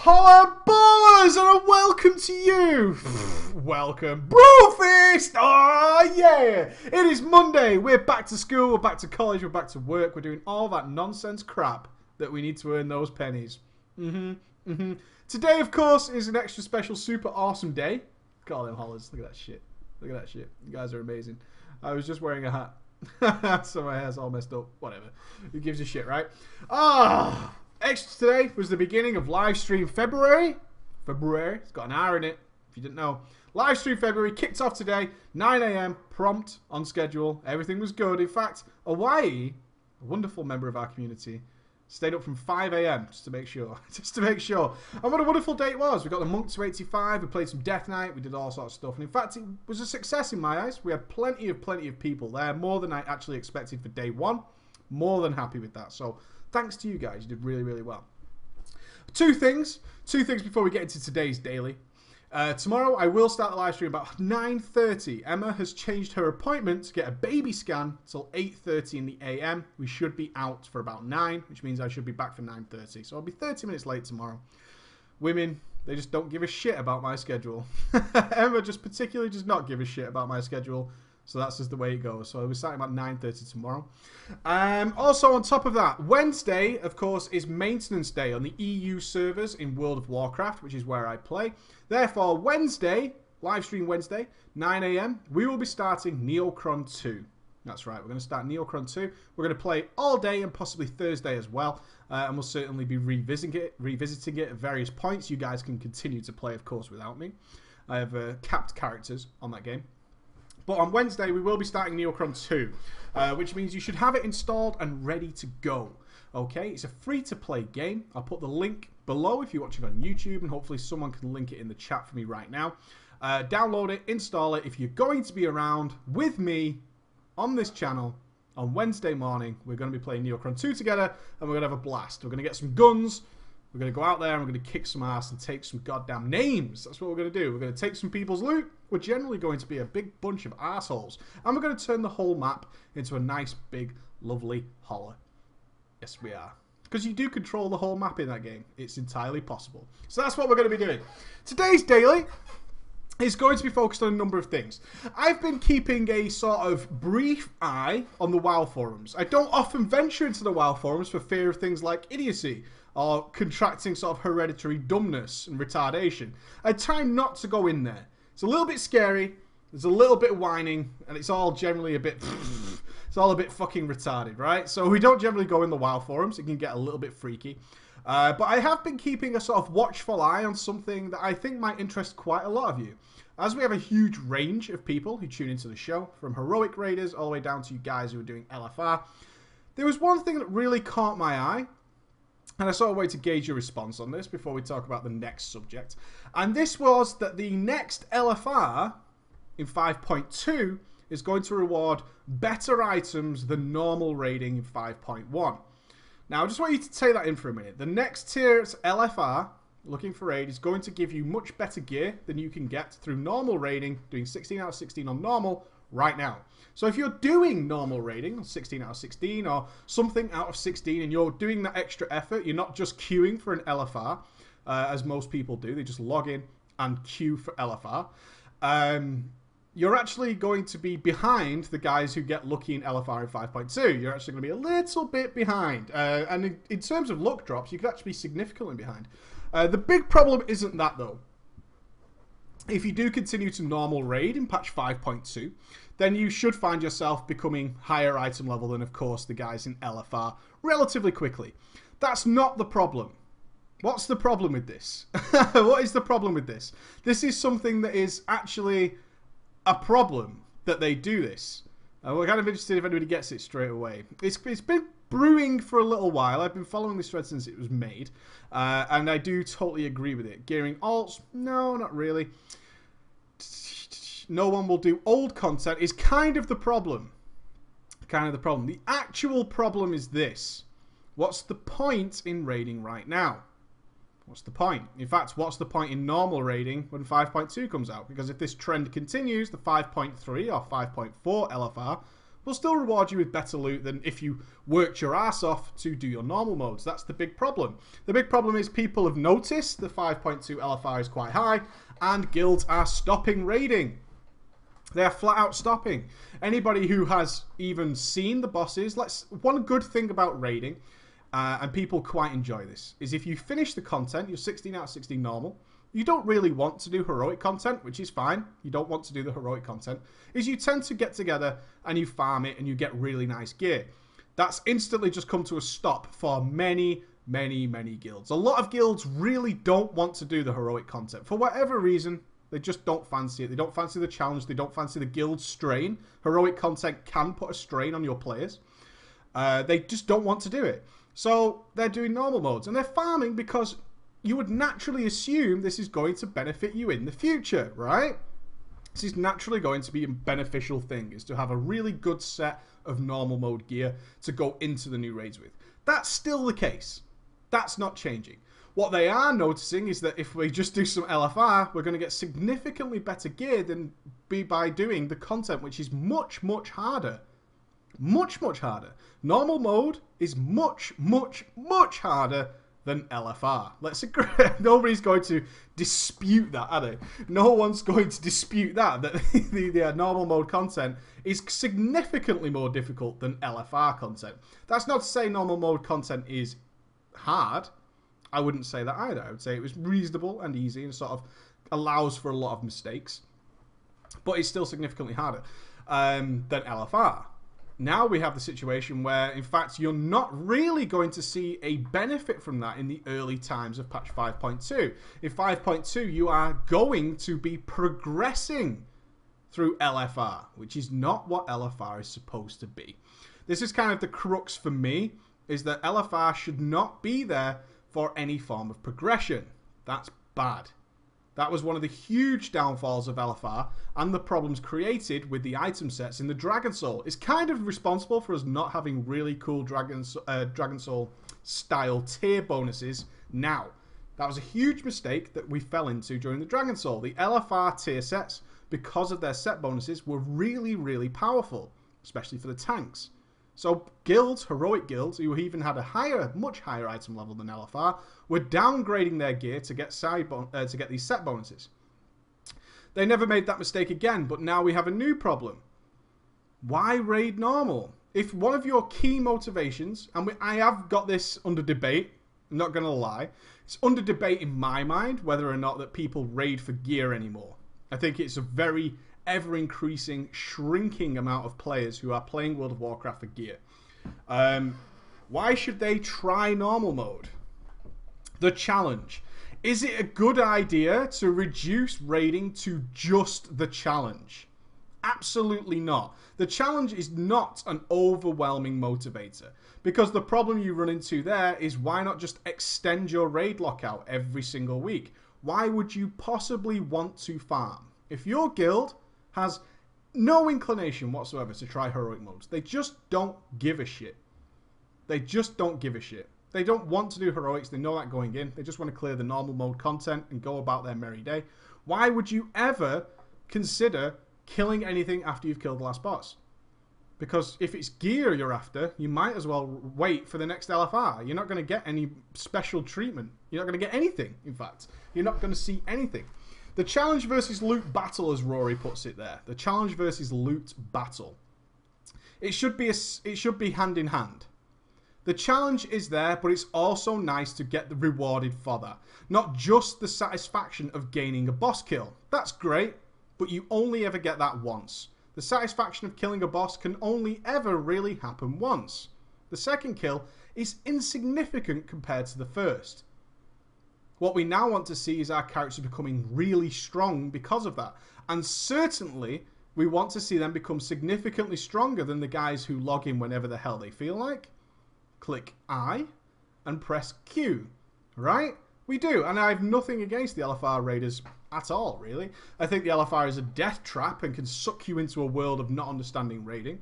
Hello, ballers, and a welcome to you. Welcome, Brewfist. Oh yeah! It is Monday. We're back to school. We're back to college. We're back to work. We're doing all that nonsense crap that we need to earn those pennies. Today, of course, is an extra special, super awesome day. Look at all them hollers. Look at that shit. Look at that shit. You guys are amazing. I was just wearing a hat, so my hair's all messed up. Whatever. Who gives a shit, right? Extra today was the beginning of Livestream February. It's got an R in it, if you didn't know. Livestream February kicked off today, 9 AM, prompt, on schedule. Everything was good. In fact, Hawaii, a wonderful member of our community, stayed up from 5 AM just to make sure. And what a wonderful day it was. We got the Monk to 85. We played some Death Knight. We did all sorts of stuff. And in fact, it was a success in my eyes. We had plenty of people there, more than I actually expected for day one. More than happy with that. So thanks to you guys. You did really, really well. Two things before we get into today's daily. Tomorrow I will start the live stream about 9:30. Emma has changed her appointment to get a baby scan till 8:30 in the AM. We should be out for about 9, which means I should be back for 9:30. So I'll be 30 minutes late tomorrow. Women, they just don't give a shit about my schedule. Emma just particularly does not give a shit about my schedule. So that's just the way it goes. So I'll be starting about 9:30 tomorrow. Also, on top of that, Wednesday, of course, is maintenance day on the EU servers in World of Warcraft, which is where I play. Therefore, Wednesday, livestream Wednesday, 9 AM, we will be starting Neocron 2. That's right, we're going to start Neocron 2. We're going to play all day and possibly Thursday as well. And we'll certainly be revisiting it at various points. You guys can continue to play, of course, without me. I have capped characters on that game. But on Wednesday, we will be starting Neocron 2, which means you should have it installed and ready to go. Okay, it's a free-to-play game. I'll put the link below if you're watching on YouTube, and hopefully someone can link it in the chat for me right now. Download it, install it. If you're going to be around with me on this channel on Wednesday morning, we're going to be playing Neocron 2 together, and we're going to have a blast. We're going to get some guns. We're going to go out there and we're going to kick some ass and take some goddamn names. That's what we're going to do. We're going to take some people's loot. We're generally going to be a big bunch of assholes. And we're going to turn the whole map into a nice, big, lovely holler. Yes, we are. Because you do control the whole map in that game. It's entirely possible. So that's what we're going to be doing. Today's daily is going to be focused on a number of things. I've been keeping a sort of brief eye on the WoW forums. I don't often venture into the WoW forums for fear of things like idiocy or contracting sort of hereditary dumbness and retardation. I try not to go in there. It's a little bit scary, there's a little bit of whining, and it's all generally a bit... it's all a bit fucking retarded, right? So we don't generally go in the WoW forums. It can get a little bit freaky. But I have been keeping a sort of watchful eye on something that I think might interest quite a lot of you. As we have a huge range of people who tune into the show, from heroic raiders all the way down to you guys who are doing LFR, there was one thing that really caught my eye, and I saw a way to gauge your response on this before we talk about the next subject. And this was that the next LFR in 5.2 is going to reward better items than normal raiding in 5.1. Now, I just want you to take that in for a minute. The next tier's LFR, looking for raid, is going to give you much better gear than you can get through normal raiding, doing 16 out of 16 on normal right now. So if you're doing normal raiding, 16 out of 16 or something out of 16, and you're doing that extra effort, you're not just queuing for an LFR, as most people do. They just log in and queue for LFR. You're actually going to be behind the guys who get lucky in LFR in 5.2. You're actually going to be a little bit behind. And in terms of luck drops, you could actually be significantly behind. The big problem isn't that, though. If you do continue to normal raid in patch 5.2, then you should find yourself becoming higher item level than, of course, the guys in LFR relatively quickly. That's not the problem. What's the problem with this? What is the problem with this? This is something that is actually a problem that they do this. We're kind of interested if anybody gets it straight away. It's been brewing for a little while. I've been following this thread since it was made. And I do totally agree with it. Gearing alts? No, not really. No one will do old content is kind of the problem. The actual problem is this. What's the point in raiding right now? What's the point? In fact, what's the point in normal raiding when 5.2 comes out? Because if this trend continues, the 5.3 or 5.4 LFR will still reward you with better loot than if you worked your ass off to do your normal modes. That's the big problem. The big problem is people have noticed the 5.2 LFR is quite high, and guilds are stopping raiding. They're flat out stopping. Anybody who has even seen the bosses, one good thing about raiding, and people quite enjoy this, is if you finish the content, you're 16 out of 16 normal, you don't really want to do heroic content, which is fine. You don't want to do the heroic content. Is you tend to get together and you farm it and you get really nice gear. That's instantly just come to a stop for many, many, many guilds. A lot of guilds really don't want to do the heroic content. For whatever reason, they just don't fancy it. They don't fancy the challenge. They don't fancy the guild strain. Heroic content can put a strain on your players. They just don't want to do it. So they're doing normal modes. And they're farming because you would naturally assume this is going to benefit you in the future, right? This is naturally going to be a beneficial thing, is to have a really good set of normal mode gear to go into the new raids with. That's still the case. That's not changing. What they are noticing is that if we just do some LFR, we're going to get significantly better gear than by doing the content, which is much, much harder. Much, much harder. Normal mode is much, much, much harder than LFR. Let's agree. Nobody's going to dispute that, are they? No one's going to dispute that the normal mode content is significantly more difficult than LFR content. That's not to say normal mode content is hard. I wouldn't say that either. I would say it was reasonable and easy and sort of allows for a lot of mistakes. But it's still significantly harder than LFR. Now we have the situation where, in fact, you're not really going to see a benefit from that in the early times of patch 5.2. In 5.2, you are going to be progressing through LFR, which is not what LFR is supposed to be. This is kind of the crux for me, is that LFR should not be there for any form of progression. That's bad. That was one of the huge downfalls of LFR and the problems created with the item sets in the Dragon Soul. It's kind of responsible for us not having really cool Dragon Soul style tier bonuses now. That was a huge mistake that we fell into during the Dragon Soul. The LFR tier sets, because of their set bonuses, were really, really powerful, especially for the tanks. So guilds, heroic guilds, who even had a much higher item level than LFR, were downgrading their gear to get these set bonuses. They never made that mistake again, but now we have a new problem. Why raid normal? If one of your key motivations, and I have got this under debate, I'm not going to lie, it's under debate in my mind whether or not that people raid for gear anymore. I think it's a very ever-increasing, shrinking amount of players who are playing World of Warcraft for gear. Why should they try normal mode? The challenge. Is it a good idea to reduce raiding to just the challenge? Absolutely not. The challenge is not an overwhelming motivator, because the problem you run into there is, why not just extend your raid lockout every single week? Why would you possibly want to farm? If your guild has no inclination whatsoever to try heroic modes, they just don't give a shit. They just don't give a shit. They don't want to do heroics. They know that going in. They just want to clear the normal mode content and go about their merry day. Why would you ever consider killing anything after you've killed the last boss? Because if it's gear you're after, you might as well wait for the next LFR. You're not going to get any special treatment. You're not going to get anything, in fact. You're not going to see anything. The challenge versus loot battle, as Rory puts it there. The challenge versus loot battle. It should be hand in hand. The challenge is there, but it's also nice to get rewarded for that. Not just the satisfaction of gaining a boss kill. That's great, but you only ever get that once. The satisfaction of killing a boss can only ever really happen once. The second kill is insignificant compared to the first. What we now want to see is our characters becoming really strong because of that. And certainly, we want to see them become significantly stronger than the guys who log in whenever the hell they feel like. Click I and press Q, right? We do, and I have nothing against the LFR raiders at all, really. I think the LFR is a death trap and can suck you into a world of not understanding raiding.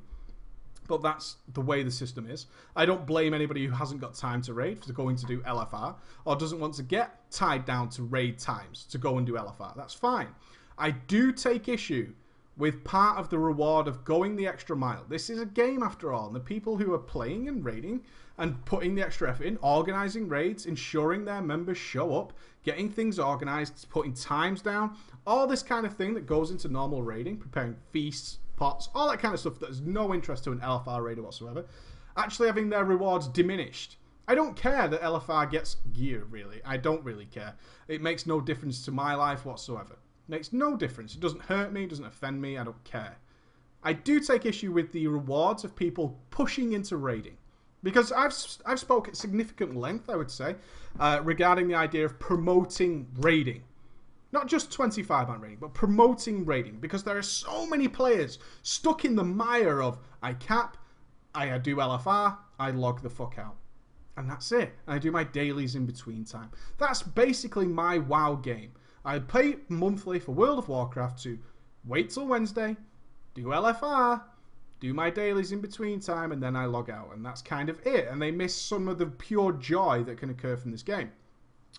But that's the way the system is. I don't blame anybody who hasn't got time to raid for going to do LFR, or doesn't want to get tied down to raid times to go and do LFR. That's fine. I do take issue with part of the reward of going the extra mile. This is a game after all, and the people who are playing and raiding and putting the extra effort in, organising raids, ensuring their members show up, getting things organised, putting times down, all this kind of thing that goes into normal raiding, preparing feasts, pots, all that kind of stuff that has no interest to an LFR raider whatsoever, actually having their rewards diminished. I don't care that LFR gets gear, really. I don't really care. It makes no difference to my life whatsoever. Makes no difference. It doesn't hurt me, it doesn't offend me, I don't care. I do take issue with the rewards of people pushing into raiding. Because I've spoke at significant length, I would say, regarding the idea of promoting raiding. Not just 25-man raiding, but promoting raiding. Because there are so many players stuck in the mire of, I cap, I do LFR, I log the fuck out. And that's it. And I do my dailies in between time. That's basically my WoW game. I pay monthly for World of Warcraft to wait till Wednesday, do LFR, do my dailies in between time, and then I log out. And that's kind of it. And they miss some of the pure joy that can occur from this game.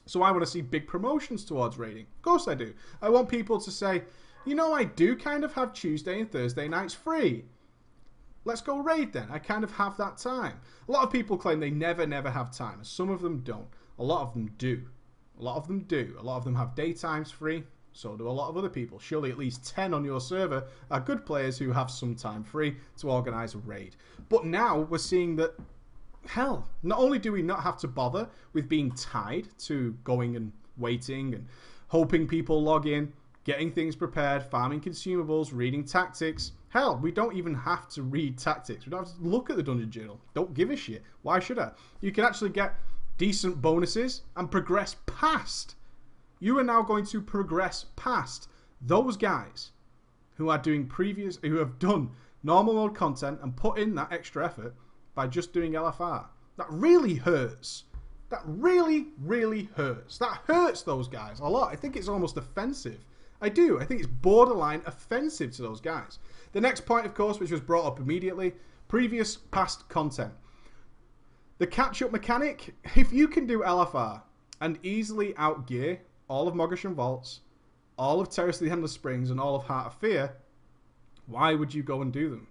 So I want to see big promotions towards raiding. Of course I do. I want people to say, you know, I do kind of have Tuesday and Thursday nights free. Let's go raid then. I kind of have that time. A lot of people claim they never have time. Some of them don't. A lot of them do. A lot of them do. A lot of them have daytimes free. So do a lot of other people. Surely at least 10 on your server are good players who have some time free to organise a raid. But now we're seeing that, hell, not only do we not have to bother with being tied to going and waiting and hoping people log in, getting things prepared, farming consumables, reading tactics. Hell, we don't even have to read tactics. We don't have to look at the dungeon journal. Don't give a shit. Why should I? You can actually get decent bonuses and progress past. You are now going to progress past those guys who are doing who have done normal mode content and put in that extra effort by just doing LFR. That really hurts. That really hurts. That hurts those guys a lot. I think it's almost offensive. I do. I think it's borderline offensive to those guys. The next point, of course, which was brought up immediately, previous past content. The catch-up mechanic, if you can do LFR and easily outgear all of Mogashan Vaults, all of Terrace of the Endless Springs, and all of Heart of Fear, why would you go and do them?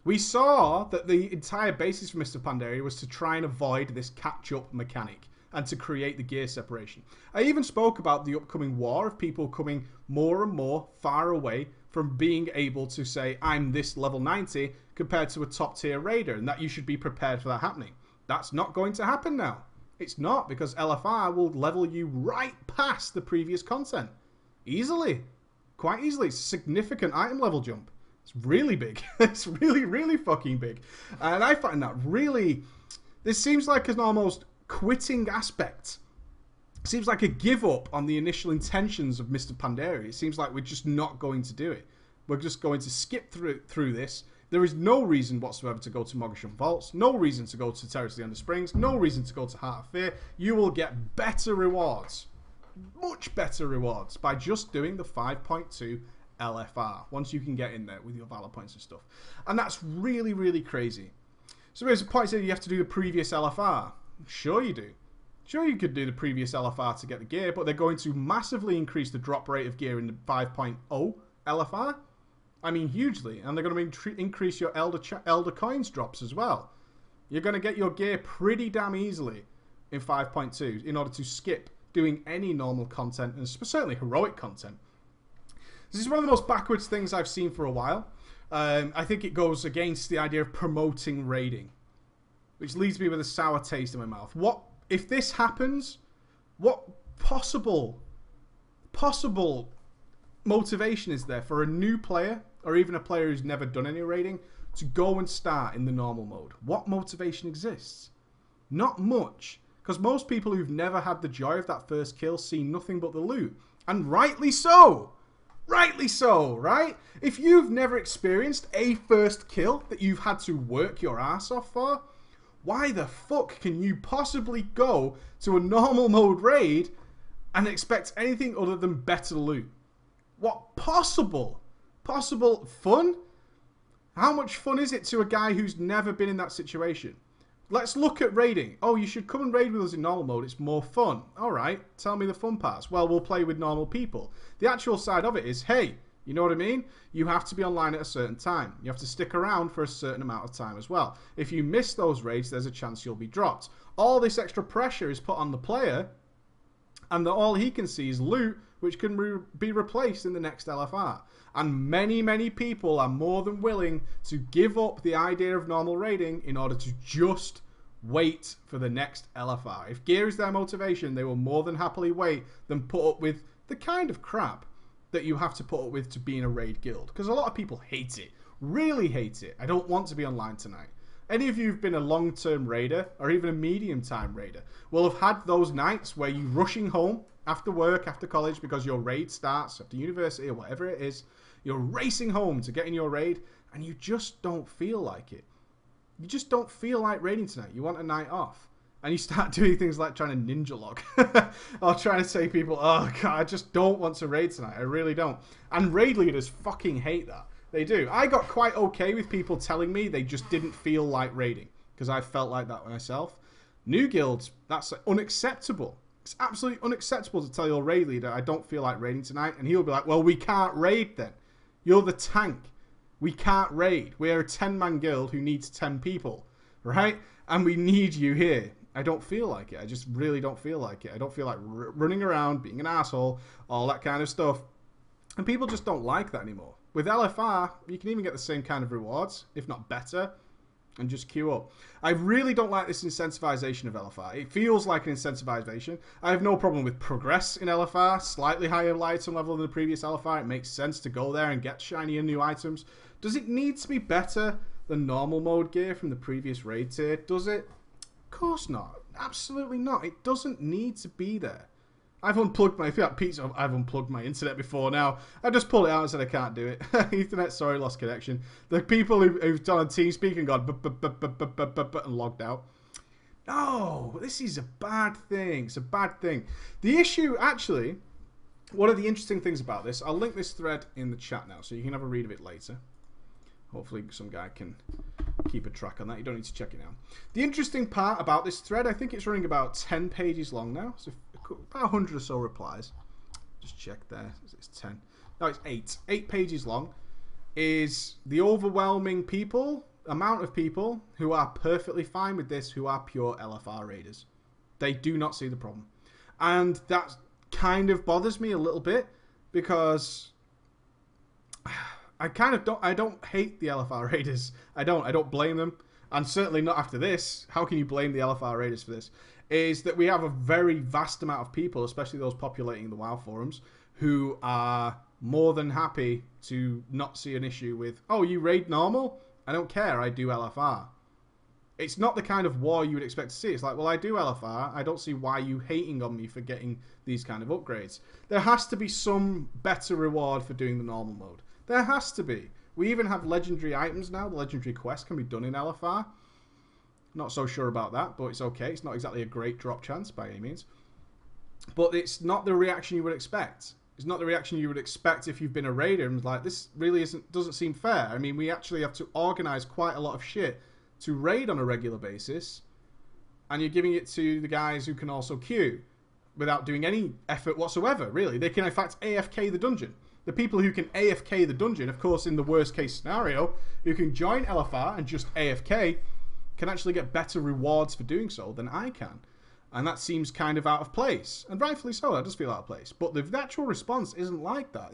We saw that the entire basis for Mr. Pandaria was to try and avoid this catch-up mechanic and to create the gear separation. I even spoke about the upcoming war of people coming more and more far away from being able to say, I'm this level 90 compared to a top tier raider, and that you should be prepared for that happening. That's not going to happen now. It's not, because LFR will level you right past the previous content. Easily. Quite easily. It's a significant item level jump. It's really big. It's really fucking big. And I find that really... This seems like an almost quitting aspect. It seems like a give up on the initial intentions of Mr. Pandaria. It seems like we're just not going to do it. We're just going to skip through this. There is no reason whatsoever to go to Mogashan Vaults. No reason to go to Terrace of the Endless Springs. No reason to go to Heart of Fear. You will get better rewards. Much better rewards by just doing the 5.2 LFR. Once you can get in there with your Valor points and stuff. And that's really crazy. So there's a point saying you have to do the previous LFR. Sure you do. Sure you could do the previous LFR to get the gear, but they're going to massively increase the drop rate of gear in the 5.0 LFR. I mean, hugely. And they're going to increase your Elder Coins drops as well. You're going to get your gear pretty damn easily in 5.2 in order to skip doing any normal content, and certainly heroic content. This is one of the most backwards things I've seen for a while. I think it goes against the idea of promoting raiding, which leaves me with a sour taste in my mouth. What if this happens? What possible motivation is there for a new player, or even a player who's never done any raiding, to go and start in the normal mode? What motivation exists? Not much, because most people who've never had the joy of that first kill see nothing but the loot, and rightly so. Rightly so, right? If you've never experienced a first kill that you've had to work your ass off for, why the fuck can you possibly go to a normal mode raid and expect anything other than better loot? What possible fun? How much fun is it to a guy who's never been in that situation? Let's look at raiding. Oh, you should come and raid with us in normal mode. It's more fun. Alright, tell me the fun parts. Well, we'll play with normal people. The actual side of it is, hey, You know what I mean? You have to be online at a certain time. You have to stick around for a certain amount of time as well. If you miss those raids, there's a chance you'll be dropped. All this extra pressure is put on the player, and all he can see is loot, which can be replaced in the next LFR. And many, many people are more than willing to give up the idea of normal raiding in order to just wait for the next LFR. If gear is their motivation, they will more than happily wait than put up with the kind of crap that you have to put up with to be in a raid guild. Because a lot of people hate it. Really hate it. I don't want to be online tonight. Any of you who've been a long-term raider or even a medium-time raider will have had those nights where you're rushing home after work, after college, because your raid starts, after university or whatever it is. You're racing home to get in your raid and you just don't feel like it. You just don't feel like raiding tonight. You want a night off. And you start doing things like trying to ninja log. Or trying to say to people, oh god, I just don't want to raid tonight. I really don't. And raid leaders fucking hate that. They do. I got quite okay with people telling me they just didn't feel like raiding. Because I felt like that myself. New guilds, that's unacceptable. It's absolutely unacceptable to tell your raid leader, I don't feel like raiding tonight. And he'll be like, well, we can't raid then. You're the tank. We can't raid. We're a 10-man guild who needs 10 people. Right? And we need you here. I don't feel like it. I just really don't feel like it. I don't feel like running around, being an asshole, all that kind of stuff. And people just don't like that anymore. With LFR, you can even get the same kind of rewards, if not better, and just queue up. I really don't like this incentivization of LFR. It feels like an incentivization. I have no problem with progress in LFR, slightly higher item level than the previous LFR. It makes sense to go there and get shiny and new items. Does it need to be better than normal mode gear from the previous raid tier? Does it? Of course not. Absolutely not. It doesn't need to be there. I've unplugged my... I've unplugged my internet before now. I just pulled it out and said I can't do it. Ethernet, sorry, lost connection. The people who've done on TeamSpeak and gone and logged out. No, this is a bad thing. It's a bad thing. The issue, actually, one of the interesting things about this, I'll link this thread in the chat now so you can have a read of it later. Hopefully some guy can keep a track on that. You don't need to check it now. The interesting part about this thread, I think it's running about 10 pages long now. So about 100 or so replies. Just check there. It's 10. No, it's 8. 8 pages long. Is the overwhelming amount of people who are perfectly fine with this, who are pure LFR raiders. They do not see the problem. And that kind of bothers me a little bit because... I don't hate the LFR raiders. I don't blame them. And certainly not after this. How can you blame the LFR raiders for this? Is that we have a very vast amount of people, especially those populating the WoW forums, who are more than happy to not see an issue with, oh, you raid normal? I don't care, I do LFR. It's not the kind of war you would expect to see. It's like, well, I do LFR. I don't see why you hating on me for getting these kind of upgrades. There has to be some better reward for doing the normal mode. There has to be. We even have legendary items now. The legendary quest can be done in LFR. Not so sure about that, but it's okay. It's not exactly a great drop chance by any means. But it's not the reaction you would expect. It's not the reaction you would expect if you've been a raider and like, this really doesn't seem fair. I mean, we actually have to organize quite a lot of shit to raid on a regular basis. And you're giving it to the guys who can also queue without doing any effort whatsoever, really. They can, in fact, AFK the dungeon. The people who can AFK the dungeon, of course, in the worst case scenario, who can join LFR and just AFK, can actually get better rewards for doing so than I can. And that seems kind of out of place. And rightfully so, that does feel out of place. But the actual response isn't like that.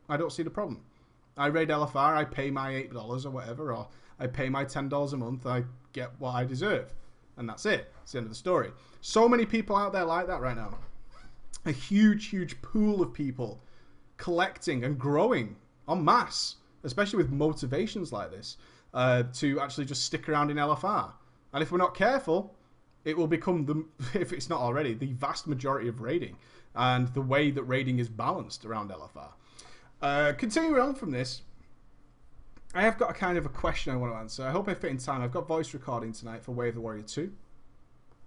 I don't see the problem. I raid LFR, I pay my $8 or whatever, or I pay my $10 a month, I get what I deserve. And that's it. It's the end of the story. So many people out there like that right now. A huge, huge pool of people collecting and growing en masse, especially with motivations like this, to actually just stick around in LFR. And if we're not careful, it will become, if it's not already, the vast majority of raiding and the way that raiding is balanced around LFR. Continuing on from this, I have got a kind of a question I want to answer. I hope I fit in time. I've got voice recording tonight for Way of the Warrior 2.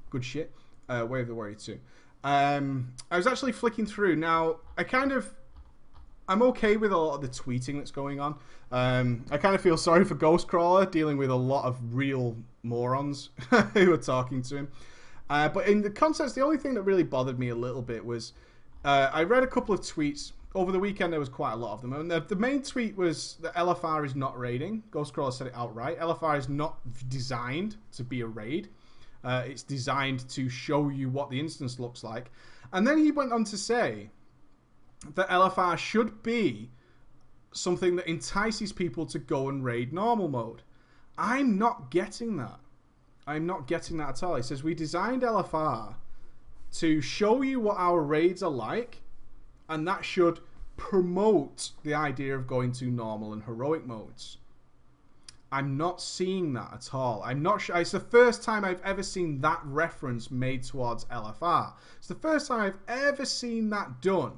Good shit. Way of the Warrior 2. I was actually flicking through. Now, I'm okay with a lot of the tweeting that's going on. I kind of feel sorry for Ghostcrawler dealing with a lot of real morons who are talking to him. But in the context, the only thing that really bothered me a little bit was I read a couple of tweets over the weekend there was quite a lot of them. And the main tweet was that LFR is not raiding. Ghostcrawler said it outright. LFR is not designed to be a raid. It's designed to show you what the instance looks like. And then he went on to say that LFR should be something that entices people to go and raid normal mode. I'm not getting that. I'm not getting that at all. He says, we designed LFR to show you what our raids are like, and that should promote the idea of going to normal and heroic modes. I'm not seeing that at all. I'm not sure. It's the first time I've ever seen that reference made towards LFR. It's the first time I've ever seen that done.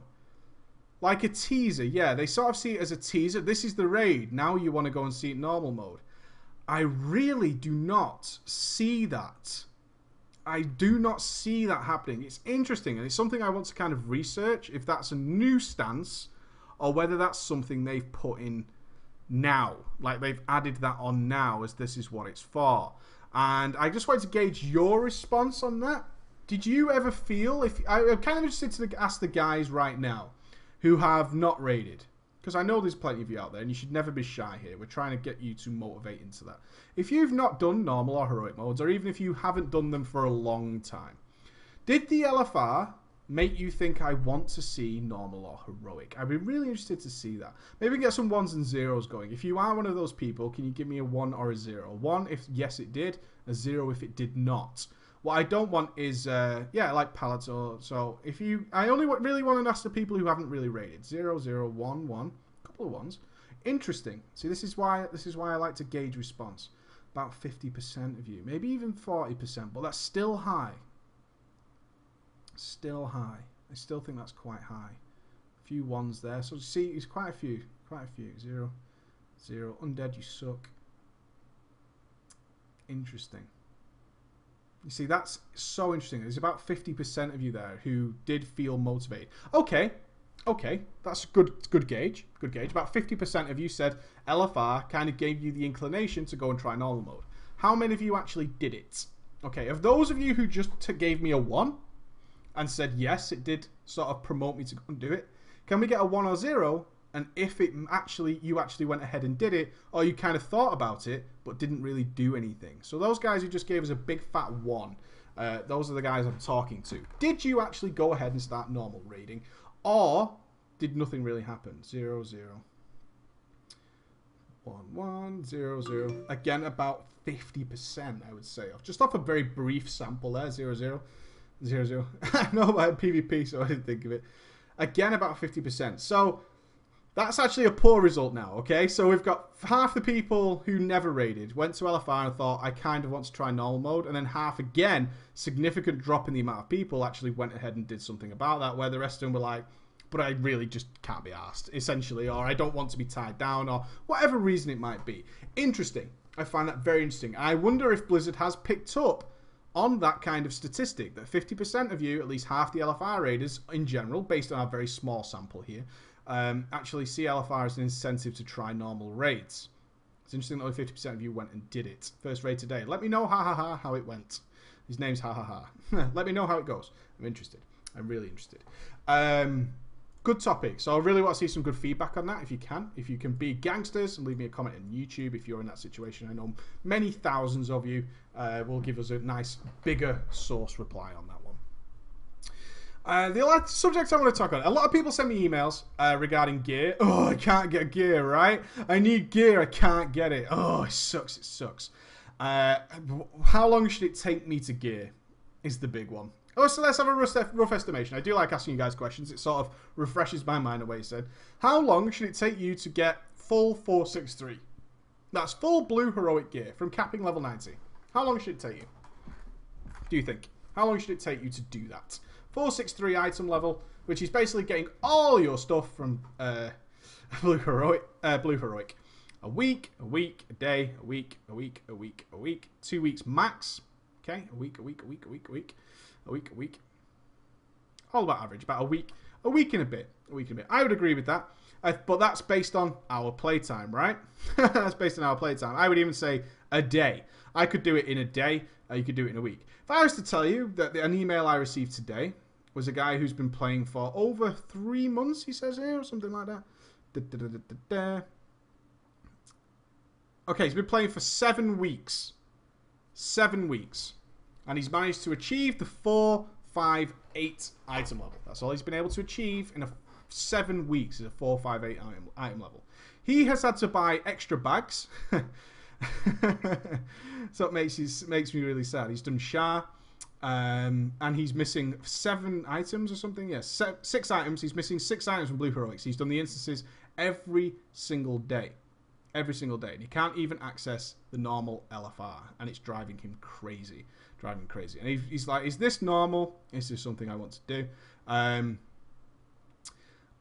Like a teaser. Yeah, they sort of see it as a teaser. This is the raid. Now you want to go and see it normal mode. I really do not see that. I do not see that happening. It's interesting, and it's something I want to kind of research, if that's a new stance or whether that's something they've put in now. Like they've added that on now as this is what it's for. And I just wanted to gauge your response on that. Did you ever feel, I'm kind of interested to ask the guys right now who have not raided, because I know there's plenty of you out there, and you should never be shy here. We're trying to get you to motivate into that. If you've not done normal or heroic modes, or even if you haven't done them for a long time, did the LFR make you think I want to see normal or heroic? I'd be really interested to see that. Maybe we can get some 1s and 0s going. If you are one of those people, can you give me a 1 or a 0? 1 if yes it did, a 0 if it did not. What I don't want is, yeah, like pallets. So if you, I only really want to ask the people who haven't really rated. 0, 0, 1, 1, a couple of 1s. Interesting. See, this is why I like to gauge response. About 50% of you, maybe even 40%, but that's still high. Still high. I still think that's quite high. A few 1s there. So see, it's quite a few. 0, 0. Undead, you suck. Interesting. You see, that's so interesting. There's about 50% of you there who did feel motivated. Okay, that's good gauge. Good gauge. About 50% of you said LFR kind of gave you the inclination to go and try normal mode. How many of you actually did it? Okay, of those of you who just gave me a 1 and said yes, it did sort of promote me to go and do it, can we get a 1 or 0? And if it you actually went ahead and did it, or you kind of thought about it but didn't really do anything. So those guys who just gave us a big fat 1, those are the guys I'm talking to. Did you actually go ahead and start normal raiding, or did nothing really happen? 0, 0, 1, 1, 0, 0. Again, about 50%, I would say, just off a very brief sample there. 0, 0, 0, 0. I know about PvP, so I didn't think of it. Again, about 50%. So that's actually a poor result now, okay? So we've got half the people who never raided, went to LFR and thought, I kind of want to try normal mode, and then half, again, significant drop in the amount of people actually went ahead and did something about that, where the rest of them were like, but I really just can't be asked, essentially, or I don't want to be tied down, or whatever reason it might be. Interesting. I find that very interesting. I wonder if Blizzard has picked up on that kind of statistic, that 50% of you, at least half the LFR raiders in general, based on our very small sample here, actually see LFR as an incentive to try normal raids. It's interesting that only 50% of you went and did it. First raid today. Let me know, how it went. His name's Let me know how it goes. I'm interested. I'm really interested. Good topic. So I really want to see some good feedback on that if you can. If you can be gangsters and leave me a comment on YouTube if you're in that situation. I know many thousands of you will give us a nice, bigger source reply on that one. The other subject I want to talk about. A lot of people send me emails regarding gear. Oh, I can't get gear, right? I need gear. I can't get it. Oh, it sucks. It sucks. How long should it take me to gear is the big one. Oh, so let's have a rough estimation. I do like asking you guys questions. It sort of refreshes my mind away. Said, how long should it take you to get full 463? That's full blue heroic gear from capping level 90. How long should it take you? Do you think? How long should it take you to do that? 463 item level, which is basically getting all your stuff from blue heroic. A week, a day, a week, 2 weeks max. Okay, a week. All about average, about a week and a bit. I would agree with that. But that's based on our playtime, right? That's based on our playtime. I would even say a day. I could do it in a day. You could do it in a week. If I was to tell you that an email I received today was a guy who's been playing for over 3 months, he says here, or something like that. Okay, he's been playing for 7 weeks. 7 weeks. And he's managed to achieve the 4, 5, 8 item level. That's all he's been able to achieve in 7 weeks, is a 4, 5, 8 item level. He has had to buy extra bags. So it makes me really sad. He's done Shah, and he's missing 7 items or something. Yes, 6 items. He's missing 6 items from Blue Heroics. He's done the instances every single day. Every single day. And he can't even access the normal LFR. And it's driving him crazy. Driving him crazy. And he's like, is this normal? Is this something I want to do? I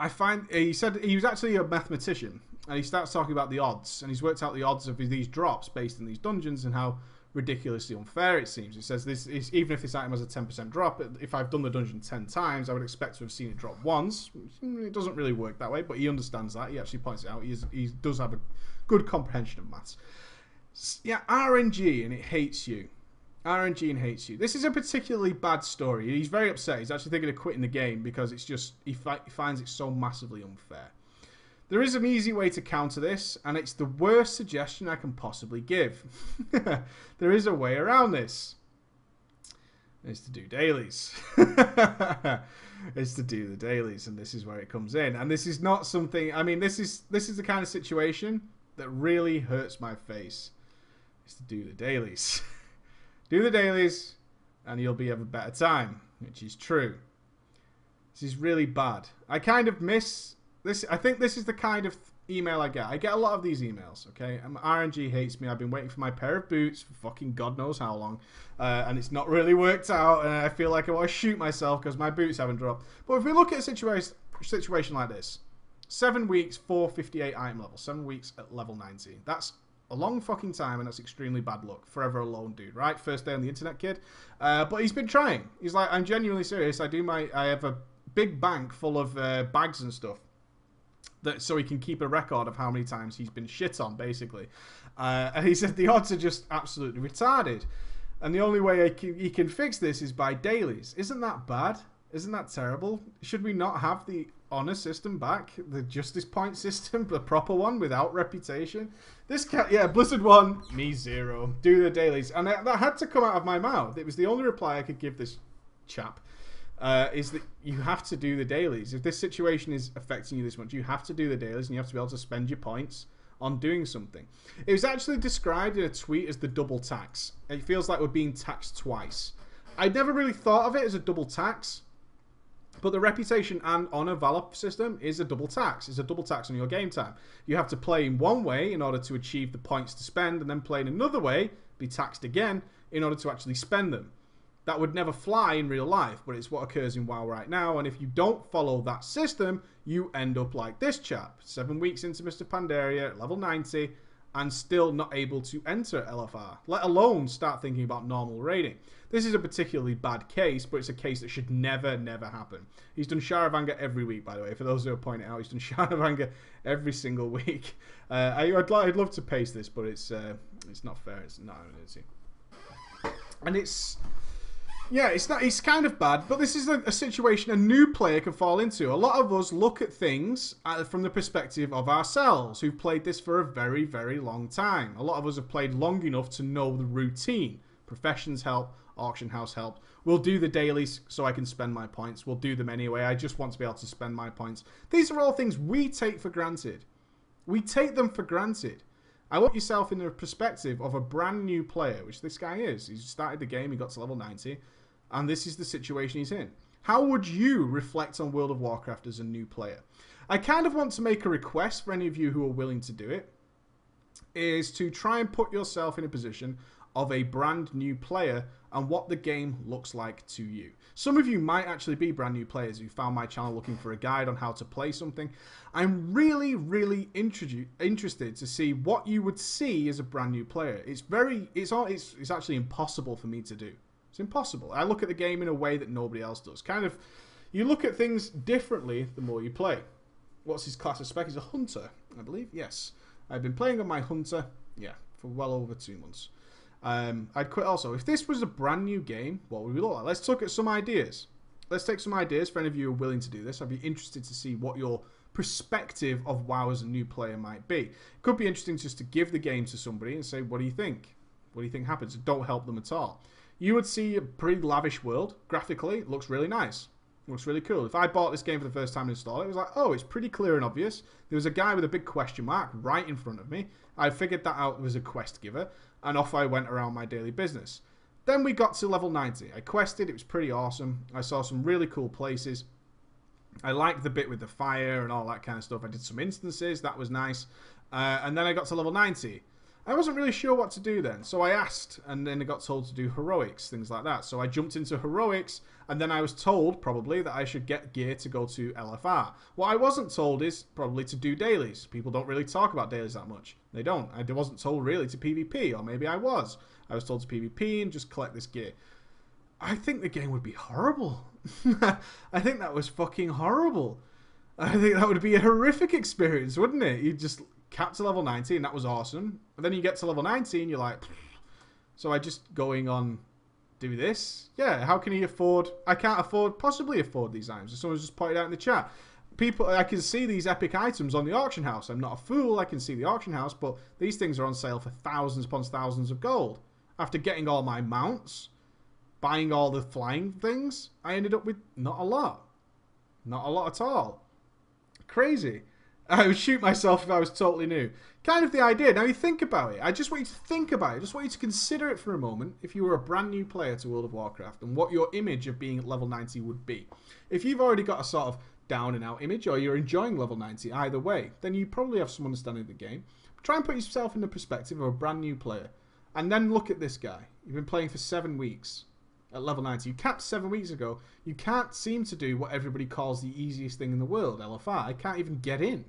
find, he said he was actually a mathematician. And he starts talking about the odds. And he's worked out the odds of these drops based on these dungeons and how ridiculously unfair it seems. He says this is, even if this item has a 10% drop, if I've done the dungeon 10 times, I would expect to have seen it drop once. It doesn't really work that way, but he understands that. He actually points it out. He does have a good comprehension of maths. Yeah, RNG, and it hates you. RNG and hates you. This is a particularly bad story. He's very upset. He's actually thinking of quitting the game because it's just, he finds it so massively unfair. There is an easy way to counter this, and it's the worst suggestion I can possibly give. There is a way around this. It's to do dailies. It's to do the dailies, and this is where it comes in. And this is not something, I mean, this is the kind of situation that really hurts my face. It's to do the dailies. Do the dailies, and you'll have a better time, which is true. This is really bad. I kind of miss this. I think this is the kind of email I get. I get a lot of these emails, okay? RNG hates me. I've been waiting for my pair of boots for fucking God knows how long, and it's not really worked out, and I feel like I want to shoot myself because my boots haven't dropped. But if we look at a situation like this, 7 weeks, 458 item level, 7 weeks at level 90. That's a long fucking time, and that's extremely bad luck. Forever alone, dude, right? First day on the internet, kid. But he's been trying. He's like, I'm genuinely serious. I have a big bank full of bags and stuff, so he can keep a record of how many times he's been shit on, basically. And he said the odds are just absolutely retarded. And the only way he can fix this is by dailies. Isn't that bad? Isn't that terrible? Should we not have the honor system back? The justice point system, the proper one without reputation? This cat, yeah, Blizzard 1, me 0. Do the dailies. And that had to come out of my mouth. It was the only reply I could give this chap. Is that you have to do the dailies. If this situation is affecting you this much, you have to do the dailies, and you have to be able to spend your points on doing something. It was actually described in a tweet as the double tax. It feels like we're being taxed twice. I'd never really thought of it as a double tax, but the reputation and honor valor system is a double tax. It's a double tax on your game time. You have to play in one way in order to achieve the points to spend, and then play in another way, be taxed again, in order to actually spend them. That would never fly in real life, but it's what occurs in WoW right now. And if you don't follow that system, you end up like this chap. 7 weeks into Mr. Pandaria at level 90 and still not able to enter LFR, let alone start thinking about normal raiding. This is a particularly bad case, but it's a case that should never, never happen. He's done Sharavanga every week, by the way. For those who are pointing out, he's done Sharavanga every single week. I'd love to paste this, but it's not fair. It's not, is it? And it's... yeah, it's kind of bad, but this is a situation a new player can fall into. A lot of us look at things from the perspective of ourselves, who've played this for a very, very long time. A lot of us have played long enough to know the routine. Professions help, auction house help. We'll do the dailies so I can spend my points. We'll do them anyway. I just want to be able to spend my points. These are all things we take for granted. We take them for granted. I want yourself in the perspective of a brand new player, which this guy is. He's started the game, he got to level 90. And this is the situation he's in. How would you reflect on World of Warcraft as a new player? I kind of want to make a request for any of you who are willing to do it, is to try and put yourself in a position of a brand new player and what the game looks like to you. Some of you might actually be brand new players who found my channel looking for a guide on how to play something. I'm really, really interested to see what you would see as a brand new player. It's actually impossible for me to do. It's impossible. I look at the game in a way that nobody else does. Kind of, you look at things differently the more you play. What's his class of spec? He's a hunter, I believe. Yes. I've been playing on my hunter, yeah, for well over 2 months. I'd quit also. If this was a brand new game, what would we look like? Let's look at some ideas. let's take some ideas for any of you who are willing to do this. I'd be interested to see what your perspective of WoW as a new player might be. It could be interesting just to give the game to somebody and say, what do you think? What do you think happens? Don't help them at all. You would see a pretty lavish world. Graphically, it looks really nice. It looks really cool. If I bought this game for the first time and installed it, it was like, oh, it's pretty clear and obvious. There was a guy with a big question mark right in front of me. I figured that out as a quest giver, and off I went around my daily business. Then we got to level 90. I quested. It was pretty awesome. I saw some really cool places. I liked the bit with the fire and all that kind of stuff. I did some instances. That was nice. And then I got to level 90. I wasn't really sure what to do then, so I asked, and then I got told to do heroics, things like that. So I jumped into heroics, and then I was told, probably, that I should get gear to go to LFR. What I wasn't told is probably to do dailies. People don't really talk about dailies that much. They don't. I wasn't told really to PvP, or maybe I was. I was told to PvP and just collect this gear. I think the game would be horrible. I think that was fucking horrible. I think that would be a horrific experience, wouldn't it? You'd just cap to level 90, and that was awesome. And then you get to level 90, and you're like, pfft. So I just going on, do this? Yeah, how can he afford? I can't possibly afford these items. Someone's just pointed out in the chat. People, I can see these epic items on the auction house. I'm not a fool. I can see the auction house, but these things are on sale for thousands upon thousands of gold. After getting all my mounts, buying all the flying things, I ended up with not a lot. Not a lot at all. Crazy. I would shoot myself if I was totally new. Kind of the idea. Now you think about it. I just want you to think about it. I just want you to consider it for a moment if you were a brand new player to World of Warcraft and what your image of being at level 90 would be. If you've already got a sort of down and out image, or you're enjoying level 90 either way, then you probably have some understanding of the game. Try and put yourself in the perspective of a brand new player. And then look at this guy. You've been playing for 7 weeks at level 90. You capped 7 weeks ago. You can't seem to do what everybody calls the easiest thing in the world, LFR. I can't even get in.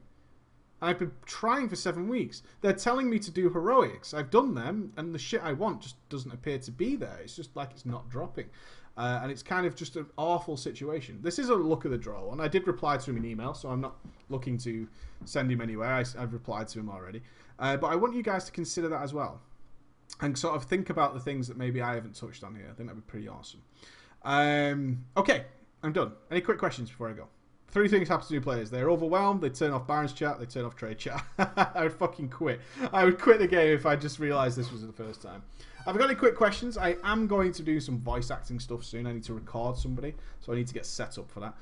I've been trying for 7 weeks. They're telling me to do heroics. I've done them, and the shit I want just doesn't appear to be there. It's just like it's not dropping. And it's kind of just an awful situation. This is a look of the draw, and I did reply to him in email, so I'm not looking to send him anywhere. I've replied to him already. But I want you guys to consider that as well. And sort of think about the things that maybe I haven't touched on here. I think that'd be pretty awesome. Okay, I'm done. Any quick questions before I go? 3 things happen to new players. They're overwhelmed, they turn off Baron's chat, they turn off trade chat. I would fucking quit. I would quit the game if I just realised this was the first time. Have I got any quick questions? I am going to do some voice acting stuff soon. I need to record somebody, so I need to get set up for that.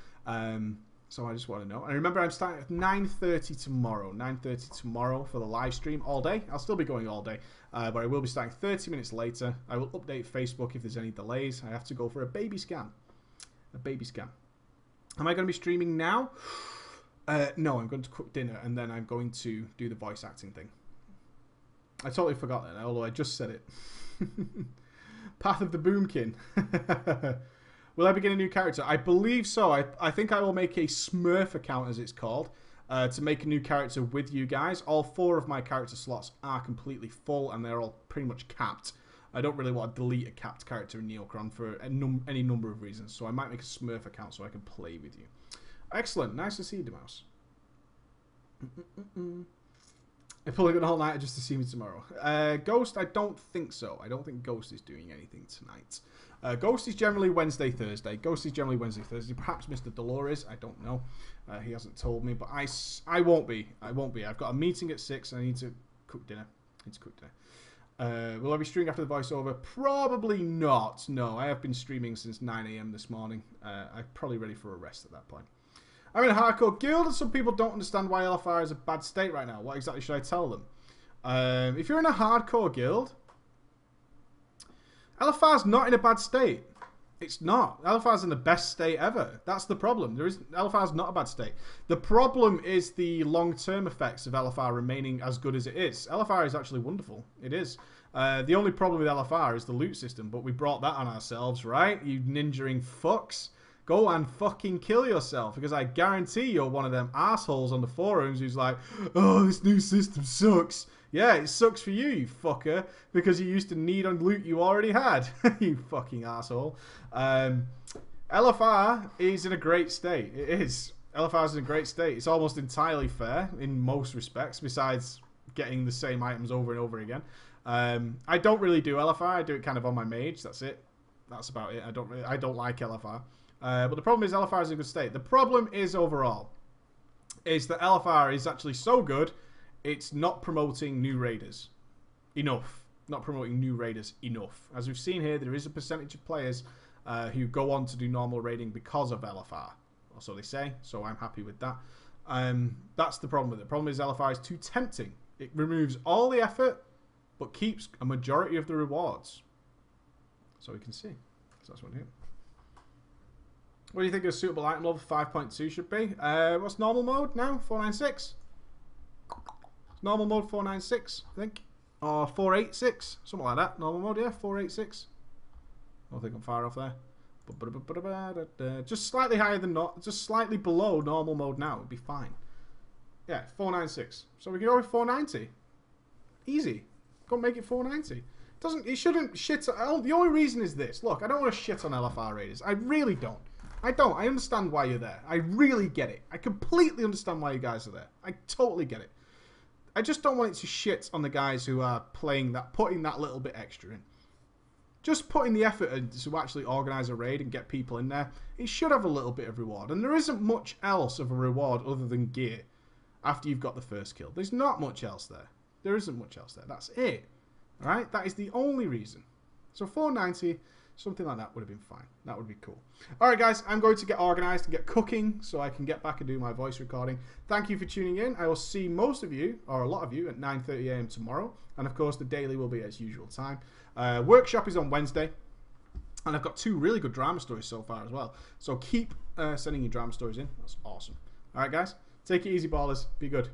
So I just want to know. And remember, I'm starting at 9:30 tomorrow. 9:30 tomorrow for the live stream all day. I'll still be going all day, but I will be starting 30 minutes later. I will update Facebook if there's any delays. I have to go for a baby scan. A baby scan. Am I going to be streaming now? No, I'm going to cook dinner, and then I'm going to do the voice acting thing. I totally forgot that, although I just said it. Path of the Boomkin. Will I begin a new character? I believe so. I think I will make a Smurf account, as it's called, to make a new character with you guys. All 4 of my character slots are completely full, and they're all pretty much capped. I don't really want to delete a capped character in Neocron for any number of reasons, so I might make a Smurf account so I can play with you. Excellent. Nice to see you, Demouse. I'm pulling it the whole night just to see me tomorrow. Ghost, I don't think so. I don't think Ghost is doing anything tonight. Ghost is generally Wednesday, Thursday. Perhaps Mr. Dolores. I don't know. He hasn't told me, but I won't be. I've got a meeting at 6. I need to cook dinner. Will I be streaming after the voiceover? Probably not. No, I have been streaming since 9 AM this morning. I'm probably ready for a rest at that point. I'm in a hardcore guild, and some people don't understand why LFR is a bad state right now. What exactly should I tell them? If you're in a hardcore guild, LFR's not in a bad state. It's not. LFR's in the best state ever. That's the problem. LFR's not a bad state. The problem is the long-term effects of LFR remaining as good as it is. LFR is actually wonderful. It is. The only problem with LFR is the loot system, but we brought that on ourselves, right? You ninjaing fucks. Go and fucking kill yourself, because I guarantee you're one of them assholes on the forums who's like, oh, this new system sucks. Yeah, it sucks for you, you fucker, because you used to need on loot you already had. You fucking asshole. LFR is in a great state. It is. LFR is in a great state. It's almost entirely fair in most respects, besides getting the same items over and over again. I don't really do LFR. I do it kind of on my mage. That's it. That's about it. I don't like LFR. But the problem is LFR is in a good state. The problem is overall is that LFR is actually so good, it's not promoting new raiders enough. Not promoting new raiders enough. As we've seen here, there is a percentage of players who go on to do normal raiding because of LFR. Or so they say, so I'm happy with that. That's the problem with it. The problem is LFR is too tempting. It removes all the effort, but keeps a majority of the rewards. So we can see. So that's one here. What do you think a suitable item level 5.2 should be? What's normal mode now? 496? Normal mode 496, I think. Or 486, something like that. Normal mode, yeah, 486. I don't think I'm far off there. Just slightly higher than just slightly below normal mode now would be fine. Yeah, 496. So we can go with 490. Easy. Go make it 490. It shouldn't shit. The only reason is this. Look, I don't want to shit on LFR raiders. I really don't. I understand why you're there. I really get it. I completely understand why you guys are there. I totally get it. I just don't want it to shit on the guys who are putting that little bit extra in. Just putting the effort in to actually organise a raid and get people in there, it should have a little bit of reward. And there isn't much else of a reward other than gear after you've got the first kill. There's not much else there. There isn't much else there. That's it. Alright? That is the only reason. So 490, something like that would have been fine. That would be cool. Alright guys, I'm going to get organised and get cooking so I can get back and do my voice recording. Thank you for tuning in. I will see most of you, or a lot of you, at 9:30 AM tomorrow. And of course the daily will be at its usual time. Workshop is on Wednesday. And I've got 2 really good drama stories so far as well. So keep sending your drama stories in. That's awesome. Alright guys, take it easy ballers. Be good.